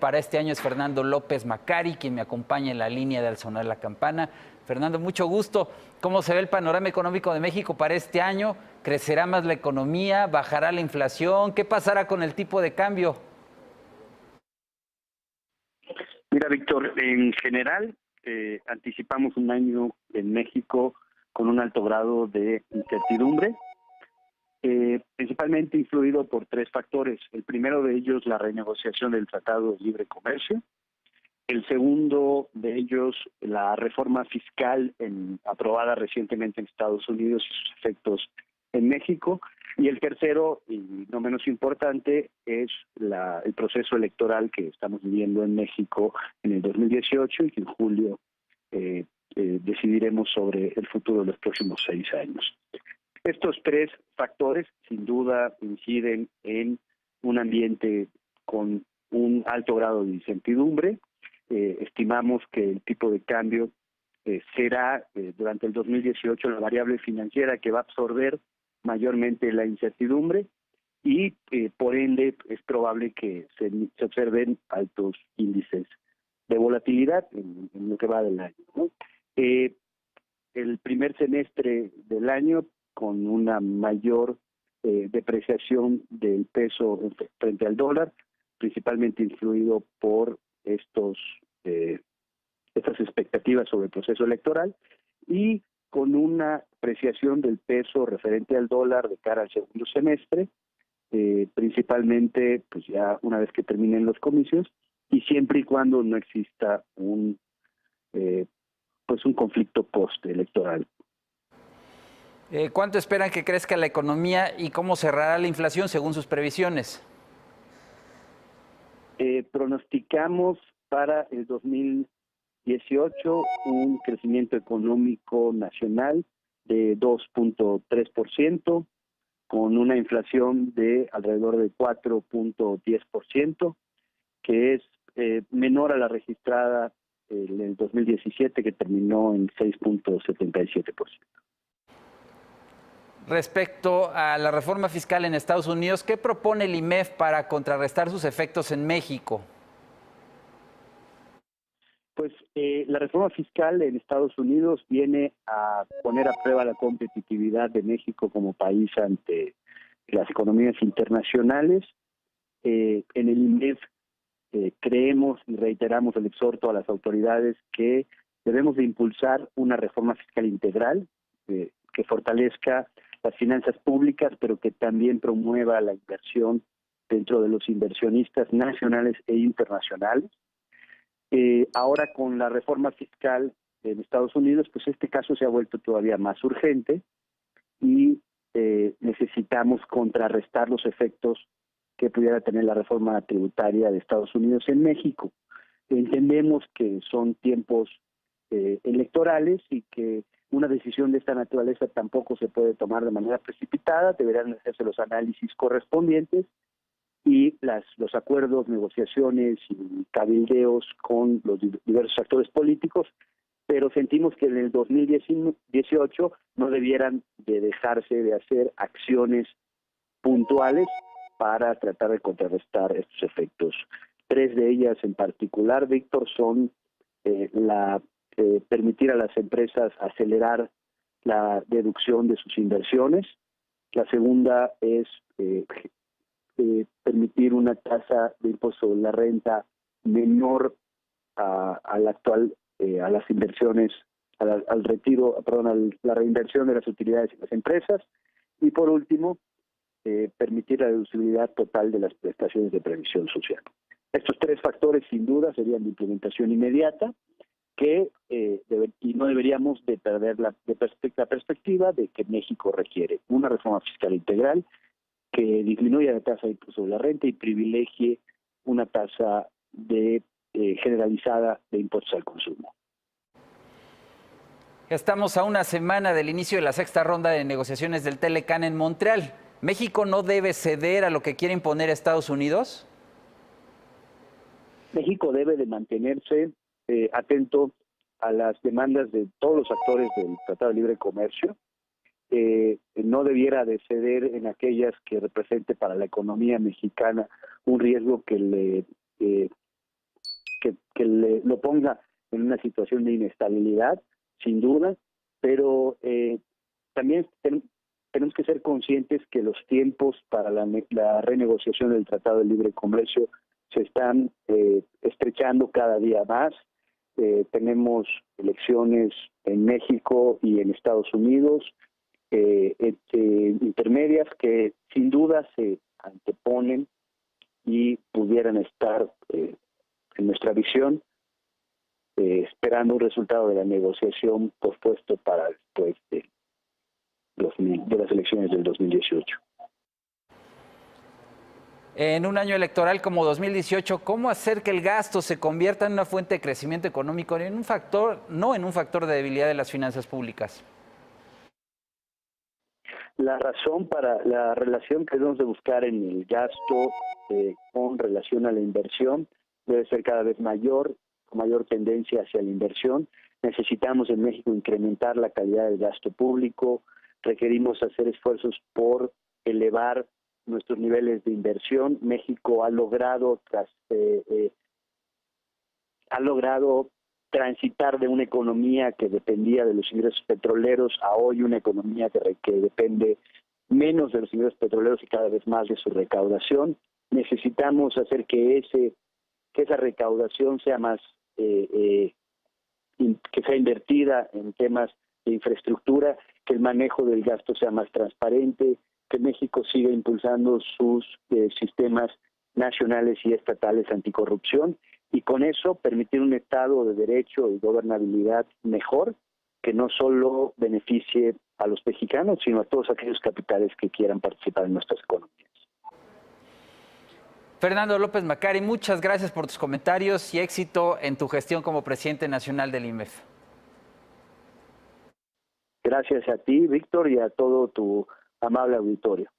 para este año es Fernando López Macari, quien me acompaña en la línea de Al Sonar la Campana. Fernando, mucho gusto. ¿Cómo se ve el panorama económico de México para este año? ¿Crecerá más la economía? ¿Bajará la inflación? ¿Qué pasará con el tipo de cambio? Mira, Víctor, en general anticipamos un año en México con un alto grado de incertidumbre, principalmente influido por tres factores. El primero de ellos, la renegociación del Tratado de Libre Comercio. El segundo de ellos, la reforma fiscal aprobada recientemente en Estados Unidos y sus efectos en México. Y el tercero, y no menos importante, es el proceso electoral que estamos viviendo en México en el 2018 y que en julio decidiremos sobre el futuro de los próximos 6 años. Estos tres factores, sin duda, inciden en un ambiente con un alto grado de incertidumbre. Estimamos que el tipo de cambio será durante el 2018 la variable financiera que va a absorber mayormente la incertidumbre y por ende es probable que se observen altos índices de volatilidad en lo que va del año, ¿no? El primer semestre del año con una mayor depreciación del peso frente al dólar, principalmente influido por estas expectativas sobre el proceso electoral y con una apreciación del peso referente al dólar de cara al segundo semestre, principalmente pues ya una vez que terminen los comicios y siempre y cuando no exista un conflicto postelectoral. ¿Cuánto esperan que crezca la economía y cómo cerrará la inflación según sus previsiones? Pronosticamos para el 2018 un crecimiento económico nacional de 2.3%, con una inflación de alrededor de 4.10%, que es menor a la registrada en el 2017, que terminó en 6.77%. Respecto a la reforma fiscal en Estados Unidos, ¿qué propone el IMEF para contrarrestar sus efectos en México? Pues la reforma fiscal en Estados Unidos viene a poner a prueba la competitividad de México como país ante las economías internacionales. En el IMEF creemos y reiteramos el exhorto a las autoridades que debemos de impulsar una reforma fiscal integral que fortalezca las finanzas públicas, pero que también promueva la inversión dentro de los inversionistas nacionales e internacionales. Ahora con la reforma fiscal en Estados Unidos, pues este caso se ha vuelto todavía más urgente y necesitamos contrarrestar los efectos que pudiera tener la reforma tributaria de Estados Unidos en México. Entendemos que son tiempos electorales y que una decisión de esta naturaleza tampoco se puede tomar de manera precipitada, deberán hacerse los análisis correspondientes y los acuerdos, negociaciones y cabildeos con los diversos actores políticos, pero sentimos que en el 2018 no debieran de dejarse de hacer acciones puntuales para tratar de contrarrestar estos efectos. Tres de ellas en particular, Víctor, son permitir a las empresas acelerar la deducción de sus inversiones. La segunda es permitir una tasa de impuesto de la renta menor a la actual, a las inversiones, al retiro, perdón, a la reinversión de las utilidades en las empresas. Y por último, permitir la deducibilidad total de las prestaciones de previsión social. Estos tres factores, sin duda, serían de implementación inmediata, que y no deberíamos de perder la perspectiva de que México requiere una reforma fiscal integral que disminuya la tasa de impuesto sobre la renta y privilegie una tasa generalizada de impuestos al consumo. Estamos a una semana del inicio de la sexta ronda de negociaciones del Telecán en Montreal. ¿México no debe ceder a lo que quiere imponer Estados Unidos? México debe de mantenerse atento a las demandas de todos los actores del Tratado de Libre Comercio. No debiera de ceder en aquellas que represente para la economía mexicana un riesgo que le lo ponga en una situación de inestabilidad, sin duda, pero también tenemos que ser conscientes que los tiempos para la renegociación del Tratado de Libre Comercio se están estrechando cada día más. Tenemos elecciones en México y en Estados Unidos, intermedias que sin duda se anteponen y pudieran estar, en nuestra visión, esperando un resultado de la negociación pospuesto para después de las elecciones del 2018. En un año electoral como 2018, ¿cómo hacer que el gasto se convierta en una fuente de crecimiento económico, no en un factor de debilidad de las finanzas públicas? La razón para la relación que debemos de buscar en el gasto con relación a la inversión debe ser cada vez mayor, con mayor tendencia hacia la inversión. Necesitamos en México incrementar la calidad del gasto público, requerimos hacer esfuerzos por elevar nuestros niveles de inversión. México ha logrado transitar de una economía que dependía de los ingresos petroleros a hoy una economía que depende menos de los ingresos petroleros y cada vez más de su recaudación. Necesitamos hacer que esa recaudación sea más que sea invertida en temas de infraestructura, que el manejo del gasto sea más transparente, que México siga impulsando sus sistemas nacionales y estatales anticorrupción, y con eso permitir un Estado de derecho y gobernabilidad mejor, que no solo beneficie a los mexicanos, sino a todos aquellos capitales que quieran participar en nuestras economías. Fernando López Maccari, muchas gracias por tus comentarios y éxito en tu gestión como presidente nacional del IMEF. Gracias a ti, Víctor, y a todo tu amable auditorio.